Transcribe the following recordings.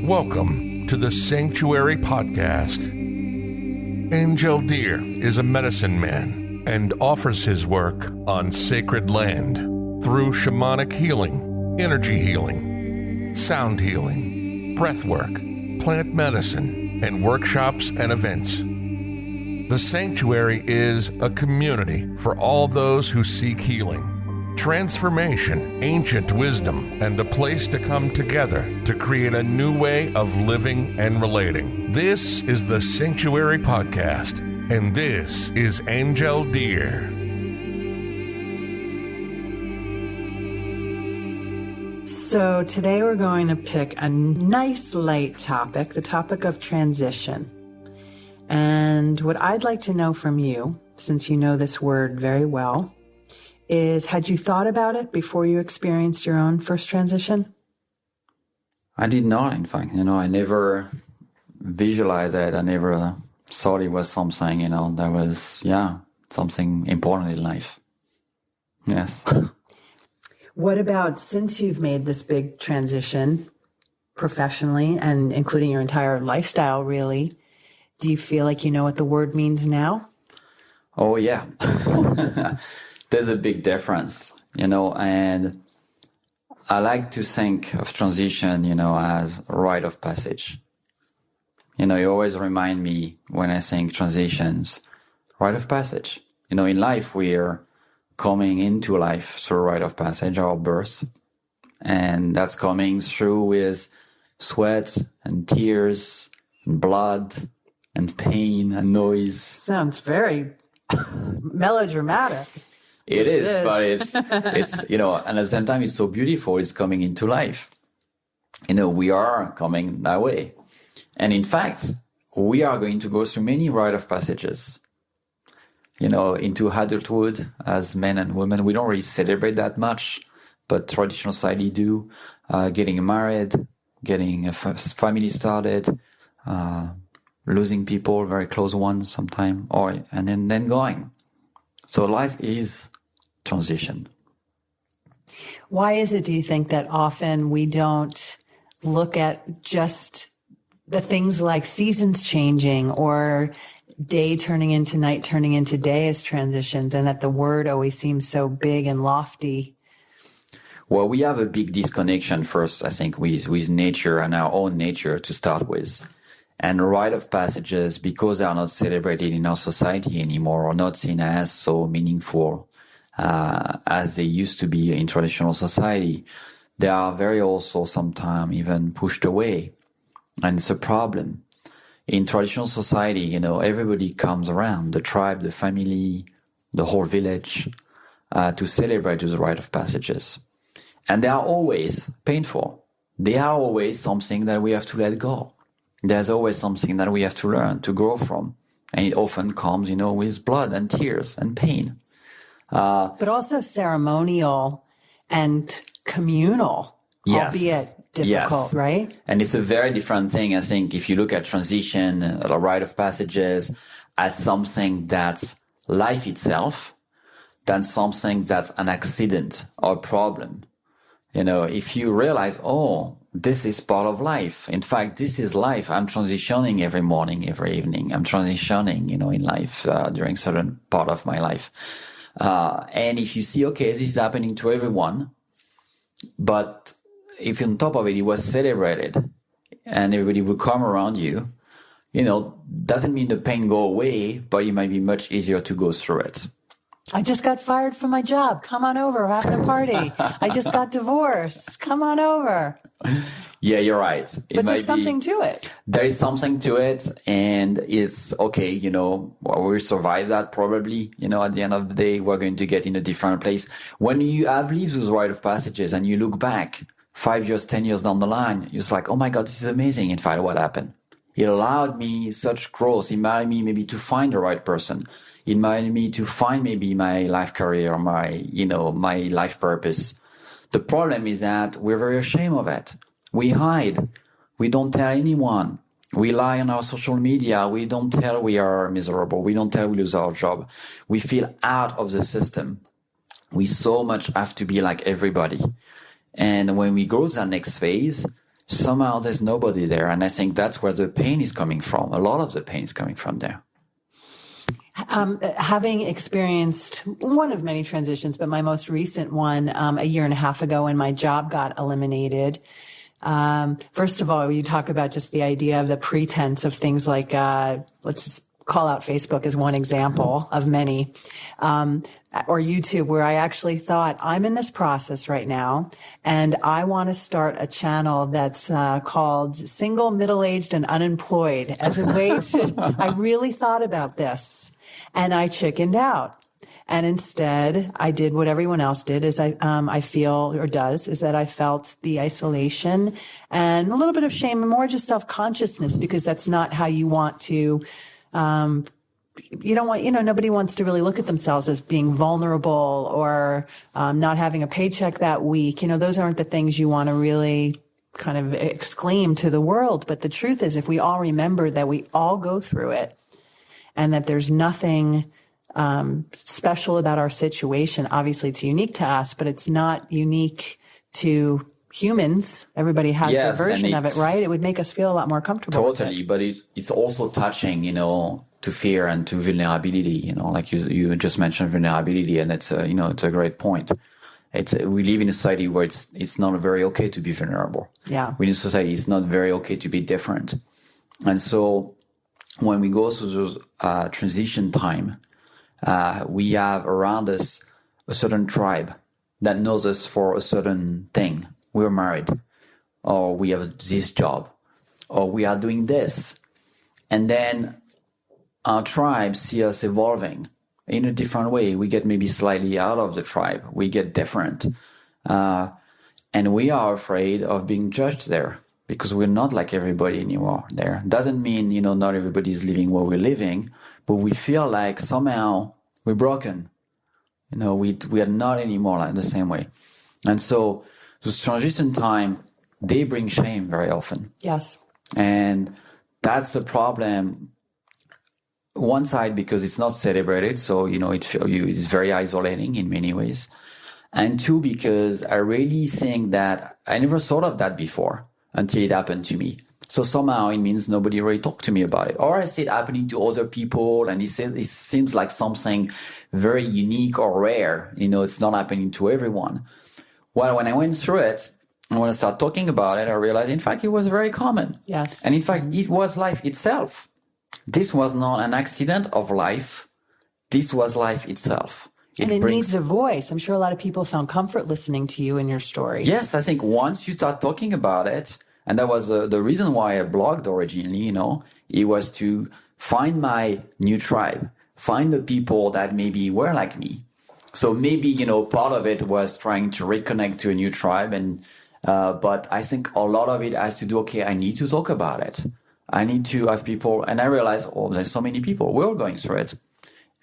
Welcome to the Sanctuary Podcast. Angel Deer is a medicine man and offers his work on sacred land through shamanic healing, energy healing, sound healing, breath work, plant medicine, and workshops and events. The Sanctuary is a community for all those who seek healing, transformation, ancient wisdom, and a place to come together to create a new way of living and relating. This is the Sanctuary Podcast, and this is Angel Deer. So today we're going to pick a nice light topic, the topic of transition. And what I'd like to know from you, since you know this word very well, is had you thought about it before you experienced your own first transition? I did not, in fact. I never visualized it. I never thought it was something, that was, something important in life. Yes. What about since you've made this big transition professionally and including your entire lifestyle, really, do you feel like you know what the word means now? Oh, yeah. There's a big difference, and I like to think of transition, as a rite of passage. You always remind me when I think transitions, rite of passage. In life, we're coming into life through rite of passage, our birth, and that's coming through with sweat and tears and blood and pain and noise. Sounds very melodramatic. It is, but it's and at the same time, it's so beautiful. It's coming into life. We are coming that way. And in fact, we are going to go through many rite of passages, into adulthood as men and women. We don't really celebrate that much, but traditional society do. Getting married, getting a family started, losing people, very close ones sometime, and then going. So life is transition. Why is it, do you think, that often we don't look at just the things like seasons changing or day turning into night, turning into day as transitions, and that the word always seems so big and lofty? Well, we have a big disconnection first, I think, with nature and our own nature to start with. And rite of passages, because they are not celebrated in our society anymore or not seen as so meaningful as they used to be in traditional society, they are very also sometimes even pushed away. And it's a problem. In traditional society, everybody comes around, the tribe, the family, the whole village, to celebrate those rite of passages. And they are always painful. They are always something that we have to let go. There's always something that we have to learn, to grow from. And it often comes, with blood and tears and pain. But also ceremonial and communal, yes, albeit difficult, yes. Right? And it's a very different thing, I think, if you look at transition, a rite of passages, as something that's life itself, than something that's an accident or a problem. If you realize, this is part of life. In fact, this is life. I'm transitioning every morning, every evening. I'm transitioning, in life during certain part of my life. And if you see, this is happening to everyone, but if on top of it, it was celebrated and everybody will come around you, doesn't mean the pain go away, but it might be much easier to go through it. I just got fired from my job. Come on over. We're having a party. I just got divorced. Come on over. Yeah, you're right. But there's something to it. There is something to it. And it's okay, we'll survive that probably. At the end of the day, we're going to get in a different place. When you have lived those rite of passages and you look back 5 years, 10 years down the line, you're just like, oh my God, this is amazing. In fact, what happened? It allowed me such growth. It allowed me maybe to find the right person. It allowed me to find maybe my life career, my life purpose. The problem is that we're very ashamed of it. We hide. We don't tell anyone. We lie on our social media. We don't tell we are miserable. We don't tell we lose our job. We feel out of the system. We so much have to be like everybody. And when we go to that next phase, somehow there's nobody there. And I think that's where the pain is coming from. A lot of the pain is coming from there. Having experienced one of many transitions, but my most recent one, a year and a half ago when my job got eliminated. First of all, you talk about just the idea of the pretense of things like, let's just call out Facebook as one example of many, or YouTube, where I actually thought, I'm in this process right now, and I want to start a channel that's called Single, Middle-Aged, and Unemployed as a way to, I really thought about this, and I chickened out. And instead, I did what everyone else did, is I feel, or does, is that I felt the isolation and a little bit of shame and more just self-consciousness, because that's not how you want to, you don't want, nobody wants to really look at themselves as being vulnerable or not having a paycheck that week. Those aren't the things you want to really kind of exclaim to the world. But the truth is, if we all remember that we all go through it and that there's nothing special about our situation. Obviously, it's unique to us, but it's not unique to humans. Everybody has their version of it, right? It would make us feel a lot more comfortable. Totally, but it's also touching, to fear and to vulnerability. Like you just mentioned vulnerability, and it's it's a great point. We live in a society where it's not very okay to be vulnerable. Yeah, we live in a society it's not very okay to be different, and so when we go through those transition time. We have around us a certain tribe that knows us for a certain thing. We're married, or we have this job, or we are doing this. And then our tribe see us evolving in a different way. We get maybe slightly out of the tribe. We get different. And we are afraid of being judged there because we're not like everybody anymore there. Doesn't mean, not everybody's living where we're living, but we feel like somehow we're broken. We are not anymore like the same way. And so this transition time, they bring shame very often. Yes. And that's the problem. One side, because it's not celebrated, so, it's very isolating in many ways. And two, because I really think that I never thought of that before until it happened to me. So somehow it means nobody really talked to me about it. Or I see it happening to other people and it seems like something very unique or rare. It's not happening to everyone. Well, when I went through it and when I started talking about it, I realized, in fact, it was very common. Yes. And in fact, it was life itself. This was not an accident of life. This was life itself. It needs a voice. I'm sure a lot of people found comfort listening to you and your story. Yes, I think once you start talking about it, and that was the reason why I blogged originally, it was to find my new tribe, find the people that maybe were like me. So maybe, part of it was trying to reconnect to a new tribe. But I think a lot of it has to do, okay, I need to talk about it. I need to have people, and I realized, there's so many people, we're all going through it.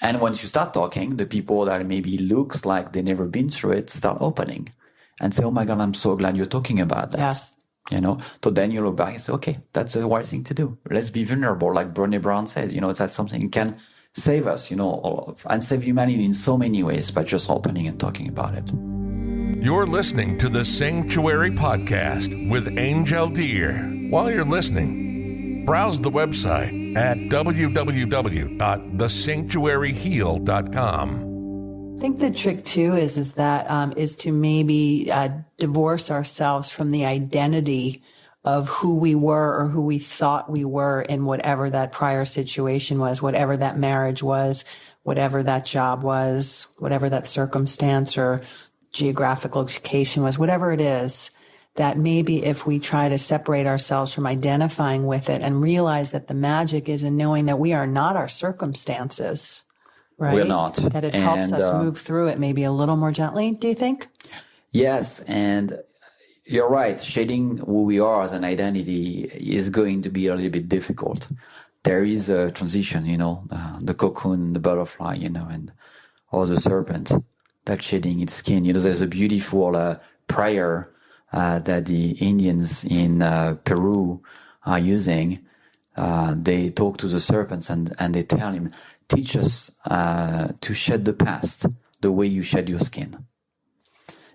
And once you start talking, the people that maybe looks like they've never been through it start opening and say, oh my God, I'm so glad you're talking about that. Yes. So then you look back and say, okay, that's the wise thing to do. Let's be vulnerable. Like Brené Brown says, that's something that can save us, and save humanity in so many ways by just opening and talking about it. You're listening to the Sanctuary Podcast with Angel Deer. While you're listening, browse the website at www.thesanctuaryheal.com. I think the trick too is to maybe divorce ourselves from the identity of who we were or who we thought we were in whatever that prior situation was, whatever that marriage was, whatever that job was, whatever that circumstance or geographic location was, whatever it is. That maybe if we try to separate ourselves from identifying with it and realize that the magic is in knowing that we are not our circumstances. Right? We're not. That it helps us move through it maybe a little more gently, do you think? Yes, and you're right. Shading who we are as an identity is going to be a little bit difficult. There is a transition, the cocoon, the butterfly, or the serpent that's shedding its skin. There's a beautiful prayer that the Indians in Peru are using. They talk to the serpents and they tell him, teach us to shed the past the way you shed your skin.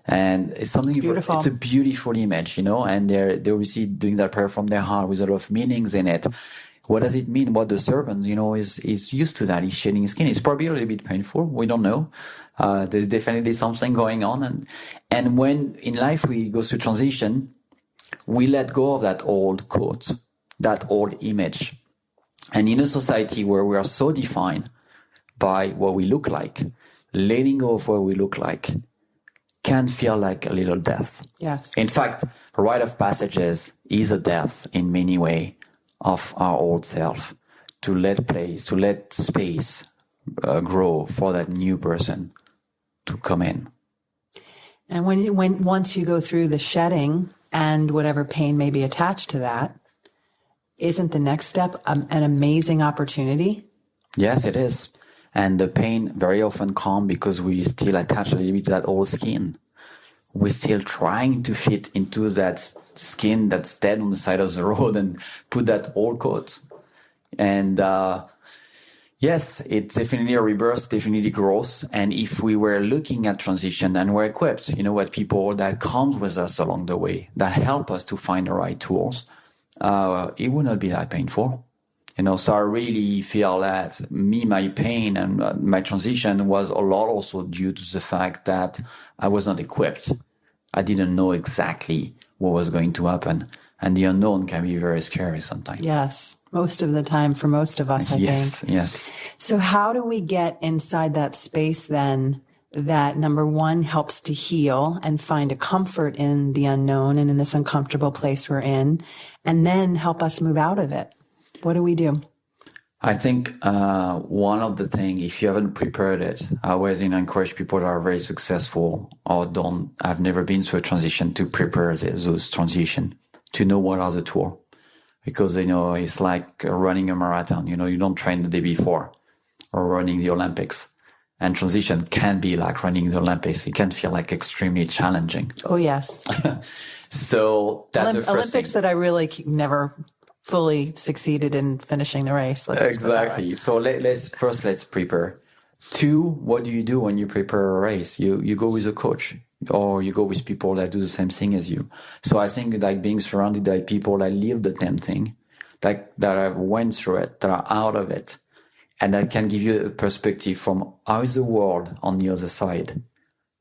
And it's something beautiful. It's a beautiful image, and they're obviously doing that prayer from their heart with a lot of meanings in it. What does it mean? What the serpent, is used to that. He's shedding his skin. It's probably a little bit painful. We don't know. There's definitely something going on. And when in life we go through transition, we let go of that old coat, that old image. And in a society where we are so defined by what we look like, letting go of what we look like can feel like a little death. Yes. In fact, Rite of Passages is a death in many ways of our old self, to let space grow for that new person to come in. And once you go through the shedding and whatever pain may be attached to that, isn't the next step an amazing opportunity? Yes, it is. And the pain very often comes because we still attach a little bit to that old skin. We're still trying to fit into that skin that's dead on the side of the road and put that old coat. And yes, it's definitely a rebirth, definitely growth. And if we were looking at transition and we're equipped, with people that comes with us along the way, that help us to find the right tools, it would not be that painful. So I really feel that my pain and my transition was a lot also due to the fact that I was not equipped. I didn't know exactly what was going to happen. And the unknown can be very scary sometimes. Yes, most of the time for most of us, I think. Yes. So how do we get inside that space then that, number one, helps to heal and find a comfort in the unknown and in this uncomfortable place we're in, and then help us move out of it? What do we do? I think one of the things, if you haven't prepared it, I always encourage people that are very successful or have never been through a transition to prepare those transition, to know what are the tools. Because, it's like running a marathon. You don't train the day before, or running the Olympics. And transition can be like running the Olympics. It can feel like extremely challenging. Oh, yes. So that's the first Olympics thing. that I really never fully succeeded in finishing the race. Exactly. So let's prepare. 2, what do you do when you prepare a race? You go with a coach, or you go with people that do the same thing as you. So I think like being surrounded by people that live the same thing, that have went through it, that are out of it, and that can give you a perspective from how is the world on the other side?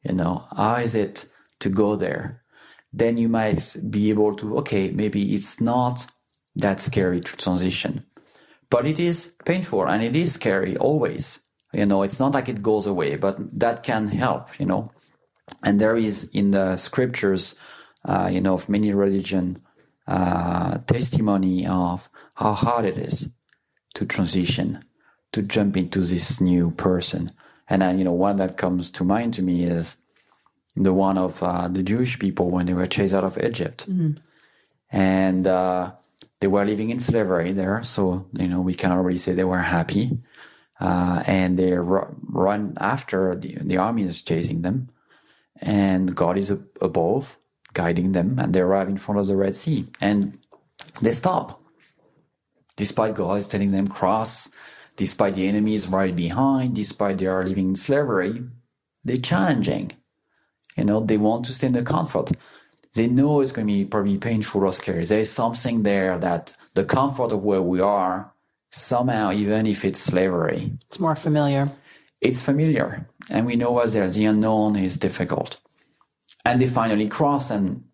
How is it to go there? Then you might be able to, okay, maybe it's not that scary to transition, but it is painful and it is scary always. It's not like it goes away, but that can help, And there is in the scriptures, of many religion, testimony of how hard it is to transition, to jump into this new person. And one that comes to mind to me is the one of the Jewish people when they were chased out of Egypt. Mm-hmm. And they were living in slavery there. So, we can already say they were happy. And they run after the army is chasing them. And God is above, guiding them. And they arrive in front of the Red Sea. And they stop. Despite God is telling them cross, despite the enemies right behind, despite they are living in slavery, they're challenging. They want to stay in the comfort. They know it's going to be probably painful or scary. There is something there that the comfort of where we are, somehow, even if it's slavery, it's more familiar. It's familiar. And we know what's there. The unknown is difficult. And they finally cross and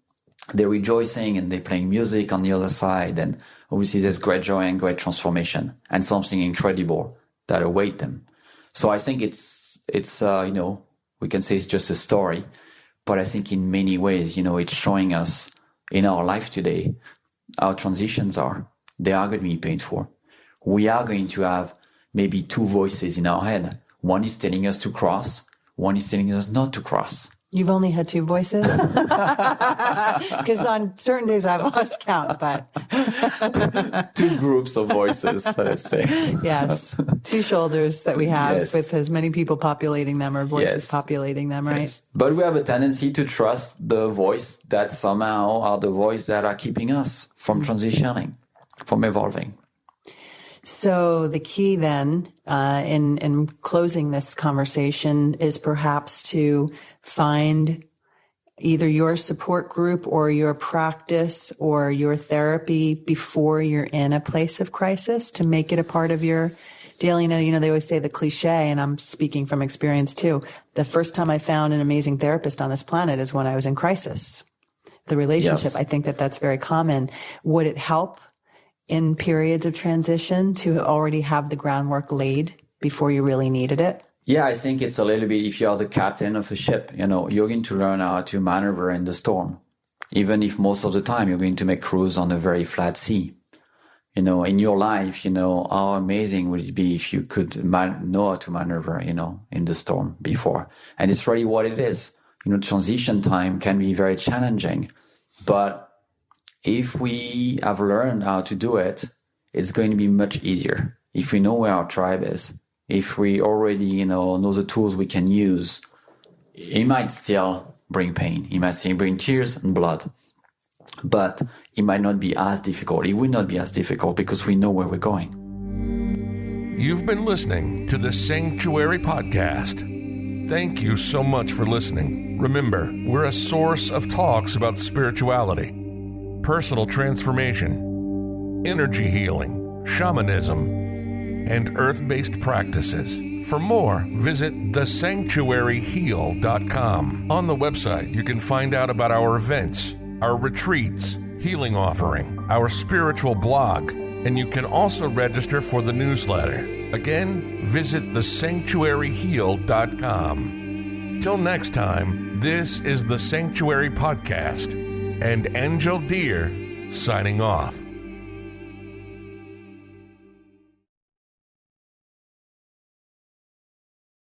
they're rejoicing and they're playing music on the other side. And obviously there's great joy and great transformation and something incredible that await them. So I think it's we can say it's just a story, but I think in many ways, it's showing us in our life today, our transitions they are going to be painful. We are going to have maybe 2 voices in our head. One is telling us to cross. One is telling us not to cross. You've only had 2 voices? Because on certain days I've lost count, but... 2 groups of voices, let's say. Yes. 2 shoulders that we have, yes, with as many people populating them or voices, yes, populating them, right? Yes. But we have a tendency to trust the voice that somehow are the voice that are keeping us from transitioning, from evolving. So the key then, in closing this conversation is perhaps to find either your support group or your practice or your therapy before you're in a place of crisis to make it a part of your daily? You know, they always say the cliche, and I'm speaking from experience too. The first time I found an amazing therapist on this planet is when I was in crisis. The relationship, Yes. I think that that's very common. Would it help in periods of transition to already have the groundwork laid before you really needed it? Yeah, I think it's a little bit, if you are the captain of a ship, you know, you're going to learn how to maneuver in the storm. Even if most of the time you're going to make cruise on a very flat sea. You know, in your life, you know, how amazing would it be if you could know how to maneuver, you know, in the storm before. And it's really what it is. You know, transition time can be very challenging. But if we have learned how to do it, it's going to be much easier. If we know where our tribe is, if we already, you know the tools we can use, it might still bring pain. It might still bring tears and blood. But it might not be as difficult. It will not be as difficult because we know where we're going. You've been listening to the Sanctuary Podcast. Thank you so much for listening. Remember, we're a source of talks about spirituality, personal transformation, energy healing, shamanism, and earth-based practices. For more, visit thesanctuaryheal.com. On the website, you can find out about our events, our retreats, healing offering, our spiritual blog, and you can also register for the newsletter. Again, visit thesanctuaryheal.com. Till next time, this is the Sanctuary Podcast, and Angel Deer signing off.